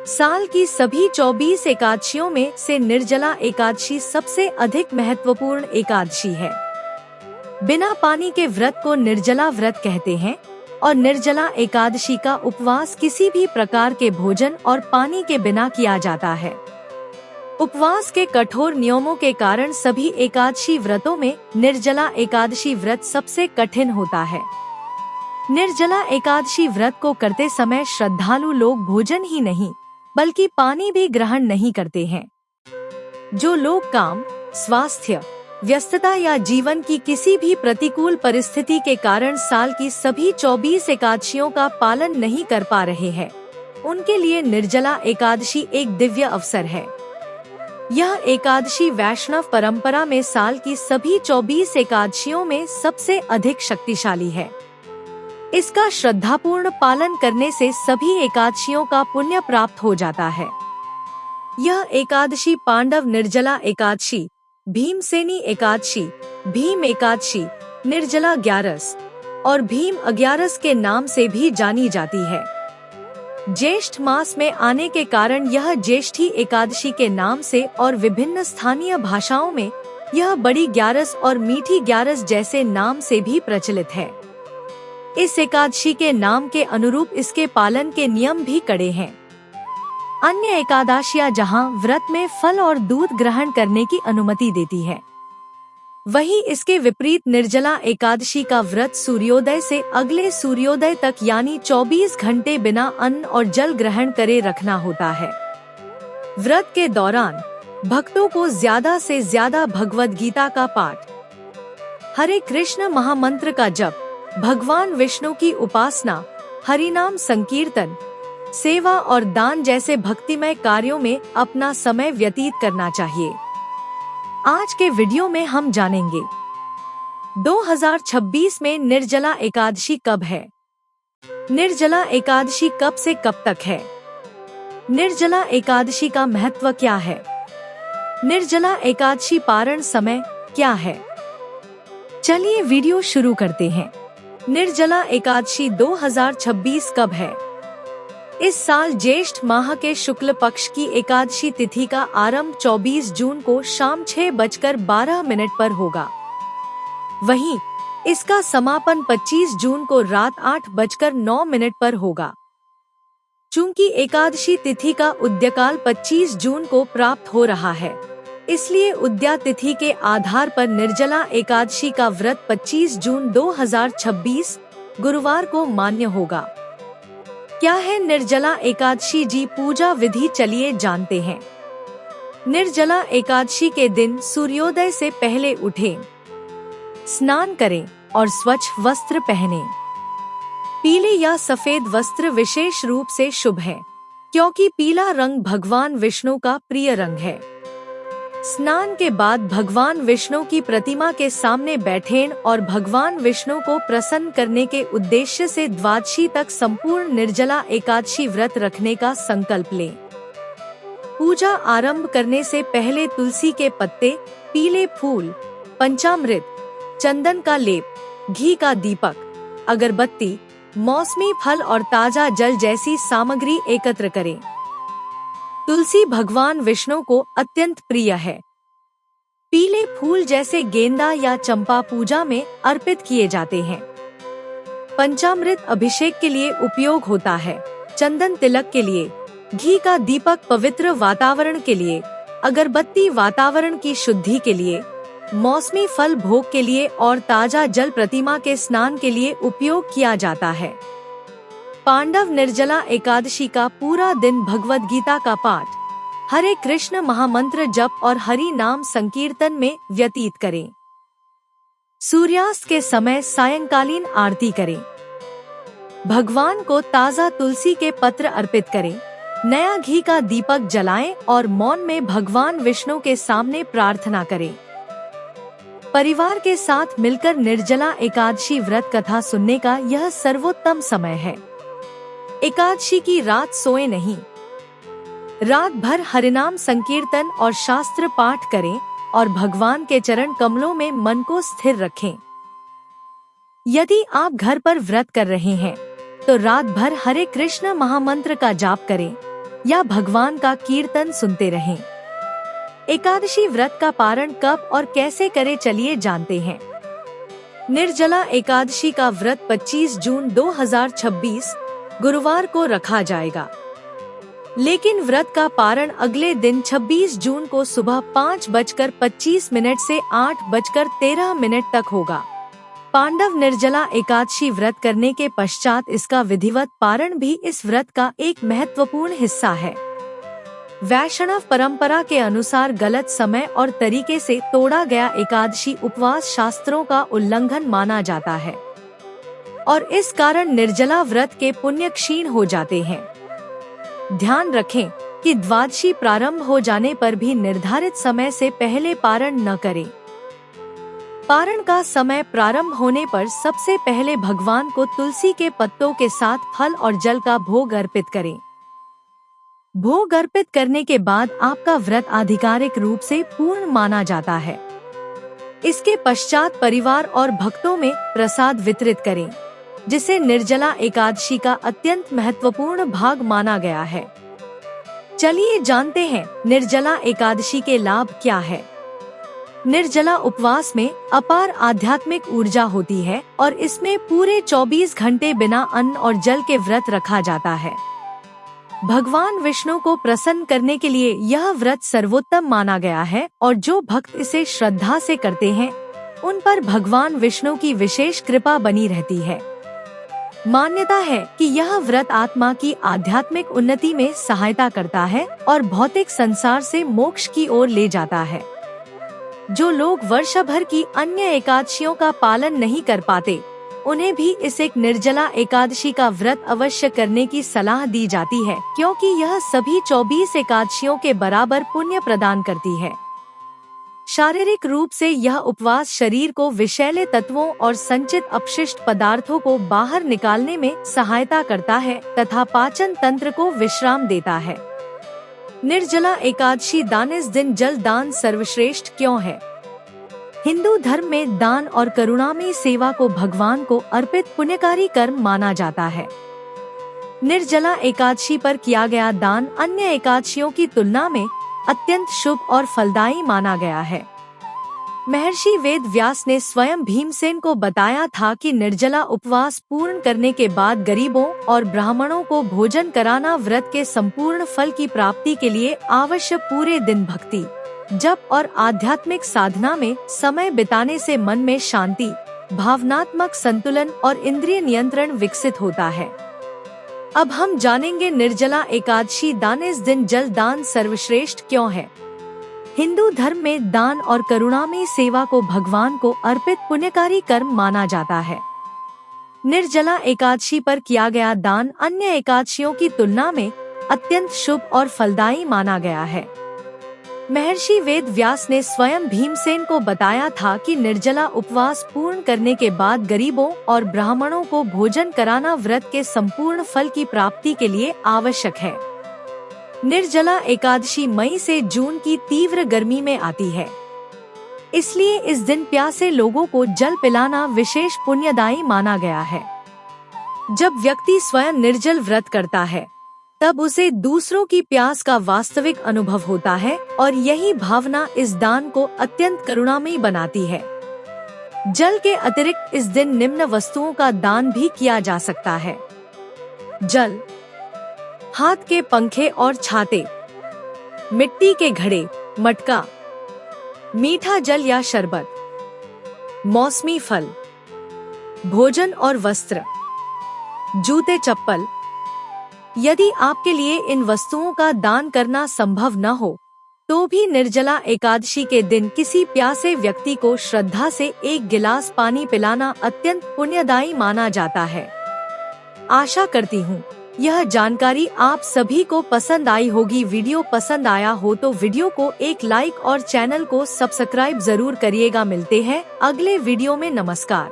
साल की सभी 24 एकादशियों में से निर्जला एकादशी सबसे अधिक महत्वपूर्ण एकादशी है। बिना पानी के व्रत को निर्जला व्रत कहते हैं और निर्जला एकादशी का उपवास किसी भी प्रकार के भोजन और पानी के बिना किया जाता है। उपवास के कठोर नियमों के कारण सभी एकादशी व्रतों में निर्जला एकादशी व्रत सबसे कठिन होता है। निर्जला एकादशी व्रत को करते समय श्रद्धालु लोग भोजन ही नहीं बल्कि पानी भी ग्रहण नहीं करते हैं। जो लोग काम, स्वास्थ्य, व्यस्तता या जीवन की किसी भी प्रतिकूल परिस्थिति के कारण साल की सभी 24 एकादशियों का पालन नहीं कर पा रहे हैं, उनके लिए निर्जला एकादशी एक दिव्य अवसर है। यह एकादशी वैष्णव परंपरा में साल की सभी 24 एकादशियों में सबसे अधिक शक्तिशाली है। इसका श्रद्धापूर्ण पालन करने से सभी एकादशियों का पुण्य प्राप्त हो जाता है। यह एकादशी पांडव निर्जला एकादशी, भीमसेनी एकादशी, भीम एकादशी, निर्जला ग्यारस और भीम अग्यारस के नाम से भी जानी जाती है। ज्येष्ठ मास में आने के कारण यह ज्येष्ठी एकादशी के नाम से और विभिन्न स्थानीय भाषाओं में यह बड़ी ग्यारस और मीठी ग्यारस जैसे नाम से भी प्रचलित है। इस एकादशी के नाम के अनुरूप इसके पालन के नियम भी कड़े हैं। अन्य एकादशियां जहां व्रत में फल और दूध ग्रहण करने की अनुमति देती है, वहीं इसके विपरीत निर्जला एकादशी का व्रत सूर्योदय से अगले सूर्योदय तक यानी 24 घंटे बिना अन्न और जल ग्रहण करे रखना होता है। व्रत के दौरान भक्तों को ज्यादा से ज्यादा भगवद गीता का पाठ, हरे कृष्ण महामंत्र का जप, भगवान विष्णु की उपासना, हरिनाम संकीर्तन, सेवा और दान जैसे भक्तिमय कार्यों में अपना समय व्यतीत करना चाहिए। आज के वीडियो में हम जानेंगे 2026 में निर्जला एकादशी कब है, निर्जला एकादशी कब से कब तक है, निर्जला एकादशी का महत्व क्या है, निर्जला एकादशी पारण समय क्या है। चलिए वीडियो शुरू करते हैं। निर्जला एकादशी 2026 कब है? इस साल ज्येष्ठ माह के शुक्ल पक्ष की एकादशी तिथि का आरंभ 24 जून को शाम 6:12 पर होगा। वहीं इसका समापन 25 जून को रात 8:09 पर होगा। चूंकि एकादशी तिथि का उद्यकाल 25 जून को प्राप्त हो रहा है, इसलिए उद्या तिथि के आधार पर निर्जला एकादशी का व्रत 25 जून 2026 गुरुवार को मान्य होगा। क्या है निर्जला एकादशी जी पूजा विधि, चलिए जानते हैं। निर्जला एकादशी के दिन सूर्योदय से पहले उठें, स्नान करें और स्वच्छ वस्त्र पहनें। पीले या सफेद वस्त्र विशेष रूप से शुभ है, क्योंकि पीला रंग भगवान विष्णु का प्रिय रंग है। स्नान के बाद भगवान विष्णु की प्रतिमा के सामने बैठें और भगवान विष्णु को प्रसन्न करने के उद्देश्य से द्वादशी तक संपूर्ण निर्जला एकादशी व्रत रखने का संकल्प लें। पूजा आरंभ करने से पहले तुलसी के पत्ते, पीले फूल, पंचामृत, चंदन का लेप, घी का दीपक, अगरबत्ती, मौसमी फल और ताजा जल जैसी सामग्री एकत्र करें। तुलसी भगवान विष्णु को अत्यंत प्रिय है। पीले फूल जैसे गेंदा या चंपा पूजा में अर्पित किए जाते हैं। पंचामृत अभिषेक के लिए उपयोग होता है, चंदन तिलक के लिए, घी का दीपक पवित्र वातावरण के लिए, अगरबत्ती वातावरण की शुद्धि के लिए, मौसमी फल भोग के लिए और ताजा जल प्रतिमा के स्नान के लिए उपयोग किया जाता है। पांडव निर्जला एकादशी का पूरा दिन भगवद गीता का पाठ, हरे कृष्ण महामंत्र जप और हरि नाम संकीर्तन में व्यतीत करें। सूर्यास्त के समय सायंकालीन आरती करें। भगवान को ताजा तुलसी के पत्र अर्पित करें, नया घी का दीपक जलाएं और मौन में भगवान विष्णु के सामने प्रार्थना करें। परिवार के साथ मिलकर निर्जला एकादशी व्रत कथा सुनने का यह सर्वोत्तम समय है। एकादशी की रात सोए नहीं, रात भर हरिनाम संकीर्तन और शास्त्र पाठ करें और भगवान के चरण कमलों में मन को स्थिर रखें। यदि आप घर पर व्रत कर रहे हैं तो रात भर हरे कृष्ण महामंत्र का जाप करें। या भगवान का कीर्तन सुनते रहें। एकादशी व्रत का पारण कब और कैसे करें, चलिए जानते हैं। निर्जला एकादशी का व्रत 25 जून 2026 गुरुवार को रखा जाएगा, लेकिन व्रत का पारण अगले दिन 26 जून को सुबह 5:25 से 8:13 तक होगा। पांडव निर्जला एकादशी व्रत करने के पश्चात इसका विधिवत पारण भी इस व्रत का एक महत्वपूर्ण हिस्सा है। वैष्णव परंपरा के अनुसार गलत समय और तरीके से तोड़ा गया एकादशी उपवास शास्त्रों का उल्लंघन माना जाता है और इस कारण निर्जला व्रत के पुण्य क्षीण हो जाते हैं। ध्यान रखें कि द्वादशी प्रारंभ हो जाने पर भी निर्धारित समय से पहले पारण न करें। पारण का समय प्रारंभ होने पर सबसे पहले भगवान को तुलसी के पत्तों के साथ फल और जल का भोग अर्पित करें। भोग अर्पित करने के बाद आपका व्रत आधिकारिक रूप से पूर्ण माना जाता है। इसके पश्चात परिवार और भक्तों में प्रसाद वितरित करें, जिसे निर्जला एकादशी का अत्यंत महत्वपूर्ण भाग माना गया है। चलिए जानते हैं निर्जला एकादशी के लाभ क्या है। निर्जला उपवास में अपार आध्यात्मिक ऊर्जा होती है और इसमें पूरे 24 घंटे बिना अन्न और जल के व्रत रखा जाता है। भगवान विष्णु को प्रसन्न करने के लिए यह व्रत सर्वोत्तम माना गया है और जो भक्त इसे श्रद्धा से करते हैं उन पर भगवान विष्णु की विशेष कृपा बनी रहती है। मान्यता है कि यह व्रत आत्मा की आध्यात्मिक उन्नति में सहायता करता है और भौतिक संसार से मोक्ष की ओर ले जाता है। जो लोग वर्ष भर की अन्य एकादशियों का पालन नहीं कर पाते उन्हें भी इस एक निर्जला एकादशी का व्रत अवश्य करने की सलाह दी जाती है, क्योंकि यह सभी 24 एकादशियों के बराबर पुण्य प्रदान करती है। शारीरिक रूप से यह उपवास शरीर को विषैले तत्वों और संचित अपशिष्ट पदार्थों को बाहर निकालने में सहायता करता है तथा पाचन तंत्र को विश्राम देता है। निर्जला एकादशी दान। इस दिन जल दान सर्वश्रेष्ठ क्यों है? हिंदू धर्म में दान और करुणामयी सेवा को भगवान को अर्पित पुण्यकारी कर्म माना जाता है। निर्जला एकादशी पर किया गया दान अन्य एकादशियों की तुलना में अत्यंत शुभ और फलदायी माना गया है। महर्षि वेद व्यास ने स्वयं भीमसेन को बताया था कि निर्जला उपवास पूर्ण करने के बाद गरीबों और ब्राह्मणों को भोजन कराना व्रत के संपूर्ण फल की प्राप्ति के लिए आवश्यक पूरे दिन भक्ति, जप और आध्यात्मिक साधना में समय बिताने से मन में शांति, भावनात्मक संतुलन और इंद्रिय नियंत्रण विकसित होता है। अब हम जानेंगे निर्जला एकादशी दान। इस दिन जल दान सर्वश्रेष्ठ क्यों है? हिंदू धर्म में दान और करुणामयी सेवा को भगवान को अर्पित पुण्यकारी कर्म माना जाता है। निर्जला एकादशी पर किया गया दान अन्य एकादशियों की तुलना में अत्यंत शुभ और फलदायी माना गया है। महर्षि वेद व्यास ने स्वयं भीमसेन को बताया था कि निर्जला उपवास पूर्ण करने के बाद गरीबों और ब्राह्मणों को भोजन कराना व्रत के संपूर्ण फल की प्राप्ति के लिए आवश्यक है। निर्जला एकादशी मई से जून की तीव्र गर्मी में आती है, इसलिए इस दिन प्यासे लोगों को जल पिलाना विशेष पुण्यदायी माना गया है। जब व्यक्ति स्वयं निर्जल व्रत करता है तब उसे दूसरों की प्यास का वास्तविक अनुभव होता है और यही भावना इस दान को अत्यंत करुणामयी बनाती है। जल के अतिरिक्त इस दिन निम्न वस्तुओं का दान भी किया जा सकता है: जल, हाथ के पंखे और छाते, मिट्टी के घड़े, मटका, मीठा जल या शरबत, मौसमी फल, भोजन और वस्त्र, जूते चप्पल। यदि आपके लिए इन वस्तुओं का दान करना संभव न हो तो भी निर्जला एकादशी के दिन किसी प्यासे व्यक्ति को श्रद्धा से एक गिलास पानी पिलाना अत्यंत पुण्यदायी माना जाता है। आशा करती हूँ यह जानकारी आप सभी को पसंद आई होगी। वीडियो पसंद आया हो तो वीडियो को एक लाइक और चैनल को सब्सक्राइब जरूर करिएगा। मिलते हैं अगले वीडियो में। नमस्कार।